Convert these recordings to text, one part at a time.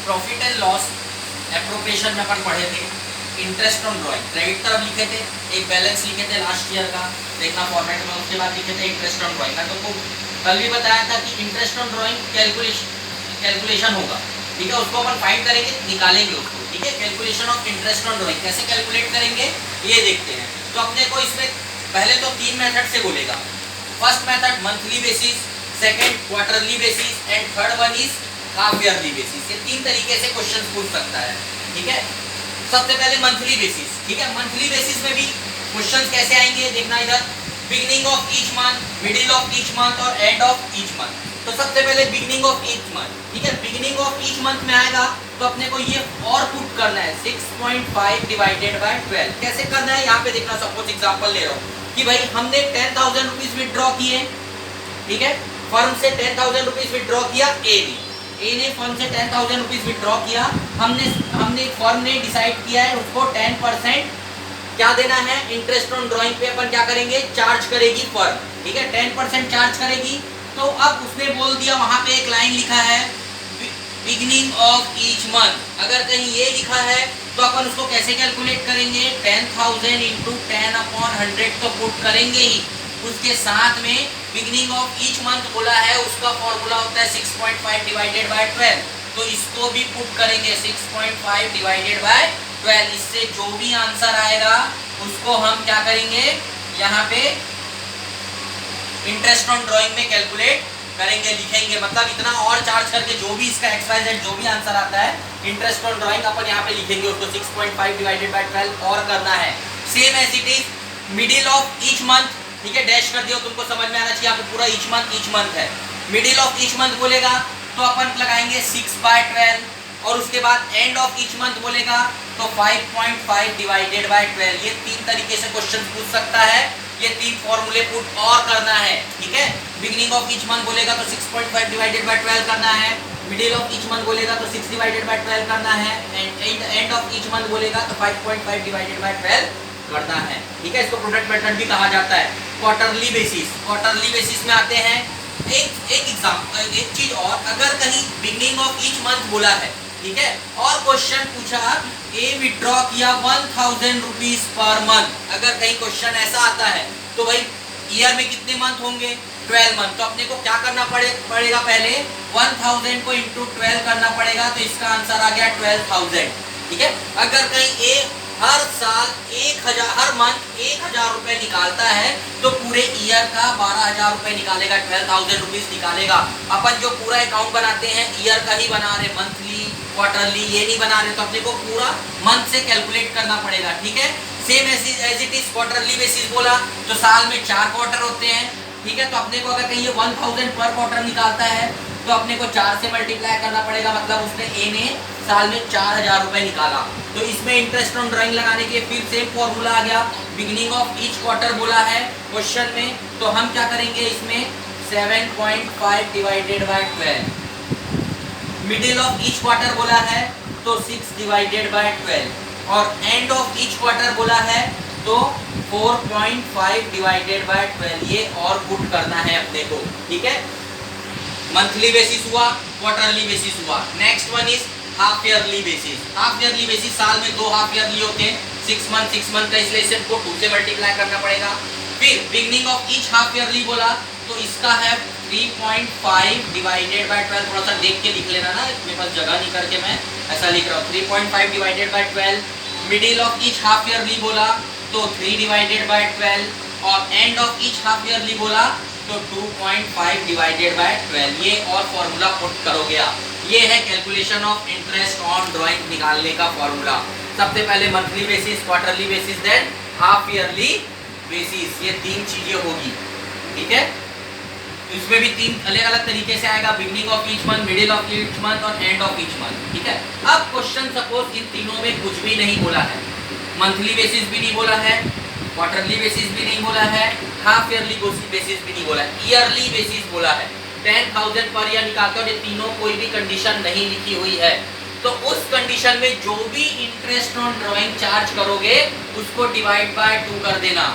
Profit and loss appropriation में अपन पढ़े थे इंटरेस्ट ऑन ड्राइंग, क्रेडिट तरफ लिखे थे, एक बैलेंस लिखे थे लास्ट ईयर का, देखना फॉर्मेट में, उसके बाद लिखे थे इंटरेस्ट ऑन ड्राइंग। मैं तुमको कल भी बताया था कि इंटरेस्ट ऑन ड्राइंग कैलकुलेशन होगा, ठीक है, उसको अपन फाइंड करेंगे, निकालेंगे उसको, ठीक है। Calculation of interest on drawing कैसे कैलकुलेट करेंगे ये देखते हैं। तो अपने को इसमें पहले तो 3 मेथड से बोलेगा। First method monthly basis, second quarterly basis and third one is half yearly basis. ये 3 तरीके से क्वेश्चन पूछ सकता है, ठीक है। सबसे पहले मंथली बेसिस, ठीक है। मंथली बेसिस में भी क्वेश्चंस कैसे आएंगे देखना इधर, beginning of each month, middle of each month और एंड ऑफ ईच मंथ। तो सबसे पहले बिगिनिंग ऑफ ईच मंथ, ठीक है। बिगिनिंग ऑफ ईच मंथ में आएगा तो अपने को ये और पुट करना है 6.5 डिवाइडेड बाय 12। कैसे करना है यहाँ पे देखना। सपोज एग्जांपल ले रहा हूँ कि भाई हमने 10,000 रुपीज विड्रॉ किए, ठीक है। फर्म से 10,000 रुपीज विड्रॉ किया ए ने फर्म से 10,000 रुपीज विड्रॉ किया। हमने फर्म ने डिसाइड किया है उसको 10% क्या देना है इंटरेस्ट ऑन ड्राइंग पे अपन क्या करेंगे, चार्ज करेगी फर्म, ठीक है। 10% चार्ज करेगी। तो अब उसने बोल दिया, वहां पे एक लाइन लिखा है बिगिनिंग ऑफ ईच मंथ। अगर कहीं ये लिखा है तो अपन उसको कैसे कैलकुलेट करेंगे, 10,000 इंटू 10/100 तो पुट करेंगे ही। उसके साथ में बिगिनिंग ऑफ ईच मंथ बोला है, उसका फॉर्मूला होता है 6.5 डिवाइडेड बाय 12। तो इसको भी पुट करेंगे 6.5 डिवाइडेड बाय 12। इससे जो भी आंसर आएगा उसको हम क्या करेंगे, यहाँ पे इंटरेस्ट ऑन ड्राइंग में कैलकुलेट करेंगे, लिखेंगे। मतलब इतना और चार्ज करके जो भी इसका XYZ जो भी आंसर आता है इंटरेस्ट ऑन ड्राइंग अपन यहाँ पे लिखेंगे उसको 6.5 डिवाइडेड बाय 12 और करना है। Same as it is middle of each month, ठीक है, डैश कर दिया, तुमको समझ में आना चाहिए यहाँ पे पूरा ईच मंथ है। मिडिल ऑफ ईच मंथ बोलेगा तो अपन लगाएंगे 6/12 और उसके बाद एंड ऑफ ईच मंथ बोलेगा तो 5.5 डिवाइडेड बाय 12। ये 3 तरीके से क्वेश्चन पूछ सकता है, ये 3 फॉर्मूले पुट और करना है, ठीक है। बिगिनिंग ऑफ ईच मंथ बोलेगा तो 6.5 डिवाइडेड बाय 12 करना है, मिडिल ऑफ ईच मंथ बोलेगा तो 6 डिवाइडेड बाय 12 करना है, एंड ऑफ ईच मंथ बोलेगा तो 5.5 डिवाइडेड बाय 12 करना है, ठीक है। इसको प्रोडक्ट मेथड भी कहा जाता है। क्वार्टरली बेसिस में आते हैं। एक चीज और, अगर कहीं बिगिनिंग ऑफ ईच मंथ बोला है, ठीक है, और क्वेश्चन पूछा ए विड्रॉ किया 1,000 रुपीज पर मंथ, अगर कहीं क्वेश्चन ऐसा आता है तो भाई ईयर में कितने मंथ होंगे, 12 मंथ। तो अपने को क्या करना पड़ेगा, पहले 1,000 को इंटू 12 करना पड़ेगा, तो इसका आंसर आ गया 12,000, ठीक है। अगर कहीं ए हर साल 1,000 हर मंथ 1,000 रुपए निकालता है तो पूरे ईयर का 12,000 रुपए निकालेगा, 12,000 रुपीज निकालेगा। अपन जो पूरा अकाउंट बनाते हैं ईयर का ही बना रहे, मंथली क्वार्टरली ये नहीं बना रहे, तो अपने को पूरा मंथ से कैलकुलेट करना पड़ेगा, ठीक है। Same as it is quarterly basis बोला तो साल में 4 क्वार्टर होते हैं, ठीक है। तो अपने को अगर कहीं ये 1,000 पर क्वार्टर निकालता है तो अपने को 4 से मल्टीप्लाई करना पड़ेगा, मतलब उसने ए ने साल में 4,000 रुपए निकाला। तो इसमें इंटरेस्ट ऑन ड्राइंग लगाने के फिर सेम फॉर्मूला आ गया। बिगिनिंग ऑफ ईच क्वार्टर बोला है क्वेश्चन में, तो हम क्या करेंगे इसमें 7.5 divided by 12। Middle of each quarter बोला है तो 6 डिवाइडेड बाय 12 और एंड ऑफ ईच क्वार्टर बोला है तो 4.5 डिवाइडेड बाय 12। ये और पुट करना है अपने को, ठीक है। मंथली बेसिस हुआ, क्वार्टरली बेसिस हुआ। Next one is half yearly basis. Half yearly basis साल में 2 हाफ ईयरली होते हैं, 6 मंथ का, इसलिए इसे को 2 से मल्टीप्लाई करना पड़ेगा। फिर beginning of each half yearly बोला तो इसका है 3.5 डिवाइडेड बाय 12। थोड़ा सा देख के लिख लेना ना, मेरे पास जगह नहीं करके मैं ऐसा लिख रहा हूँ। 3.5 divided by 12। Middle of each half yearly बोला तो 3 डिवाइडेड बाय 12 और end of each half yearly बोला तो 2.5 डिवाइडेड बाय 12। ये और फॉर्मूला पुट करोगे आप। ये है calculation of interest on drawing निकालने का फॉर्मूला। सबसे पहले monthly basis, quarterly basis, than half yearly basis. ये 3 चीजें होगी, ठीक है। इसमें भी 3 अलग अलग तरीके से आएगा, beginning of each month, middle of each month और एंड ऑफ ईच मंथ, ठीक है। अब क्वेश्चन सपोज इन तीनों में कुछ भी नहीं बोला है, मंथली बेसिस भी नहीं बोला है, क्वार्टरली बेसिस भी नहीं बोला है, हाफ ईयरली बेसिस भी नहीं बोला है, ईयरली बेसिस बोला है। 10,000 पर ईयर निकालते हो, ये तीनों कोई भी कंडीशन नहीं लिखी हुई है, तो उस कंडीशन में जो भी इंटरेस्ट ऑन ड्राइंग चार्ज करोगे उसको डिवाइड बाय 2 कर देना।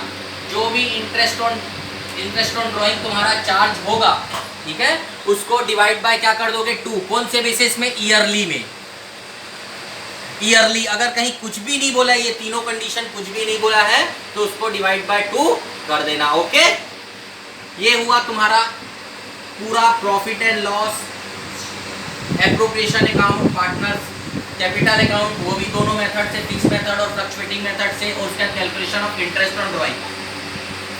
जो भी इंटरेस्ट ऑन ड्राइंग तुम्हारा चार्ज होगा, ठीक है, उसको डिवाइड बाय क्या कर दोगे 2। कौन से बेसिस में, ईयरली में, ईयरली। अगर कहीं कुछ भी नहीं बोला है, ये तीनों कंडीशन कुछ भी नहीं बोला है, तो उसको डिवाइड बाय 2 कर देना। ओके, ये हुआ तुम्हारा पूरा profit and loss, appropriation account, partners capital account, वो भी दोनों मेथड से, फिक्स मेथड और फ्लक्चुएटिंग मेथड से, और उसका calculation of interest on drawing.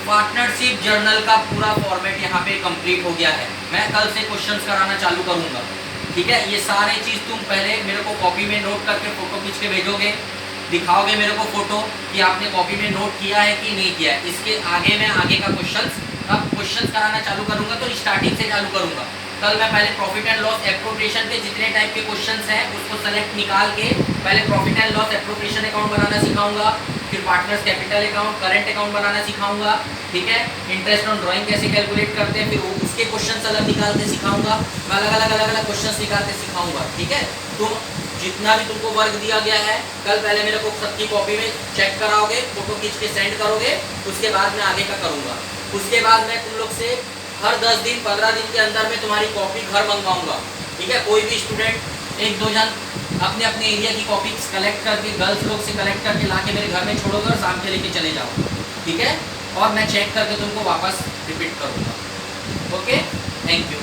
Partnership journal का पूरा फॉर्मेट यहाँ पे कंप्लीट हो गया है। मैं कल से क्वेश्चंस कराना चालू करूँगा, ठीक है। ये सारे चीज़ तुम पहले मेरे को कॉपी में नोट करके फोटो खींच के भेजोगे, दिखाओगे मेरे को फोटो कि आपने कॉपी में नोट किया है कि नहीं किया है। इसके आगे मैं आगे का क्वेश्चंस कराना चालू करूँगा, तो स्टार्टिंग से चालू करूँगा। कल मैं पहले प्रॉफिट एंड लॉस एप्रोप्रिएशन के जितने टाइप के क्वेश्चंस हैं उसको सेलेक्ट निकाल के पहले profit and loss appropriation account बनाना सिखाऊंगा, फिर partners capital account, current account बनाना सिखाऊंगा, ठीक है। इंटरेस्ट ऑन ड्राइंग कैसे कैलकुलेट करते हैं, फिर उसके क्वेश्चन अलग निकाल के सिखाऊंगा, मैं अलग अलग क्वेश्चन निकाल के सिखाऊंगा, ठीक है। तुम जितना भी तुमको वर्क दिया गया है कल पहले मेरे को सबकी कॉपी में चेक कराओगे, फोटो खींच के सेंड करोगे, उसके बाद मैं आगे का करूँगा। उसके बाद मैं तुम लोग से हर 10 दिन 15 दिन के अंदर में तुम्हारी कॉपी घर मंगवाऊंगा, ठीक है। कोई भी स्टूडेंट 1-2 जन अपने अपने एरिया की कॉपी कलेक्ट करके, गर्ल्स लोग से कलेक्ट करके ला के मेरे घर में छोड़ोगे और शाम के लेके चले जाओ, ठीक है। और मैं चेक करके तुमको वापस रिपीट करूँगा। Okay, thank you.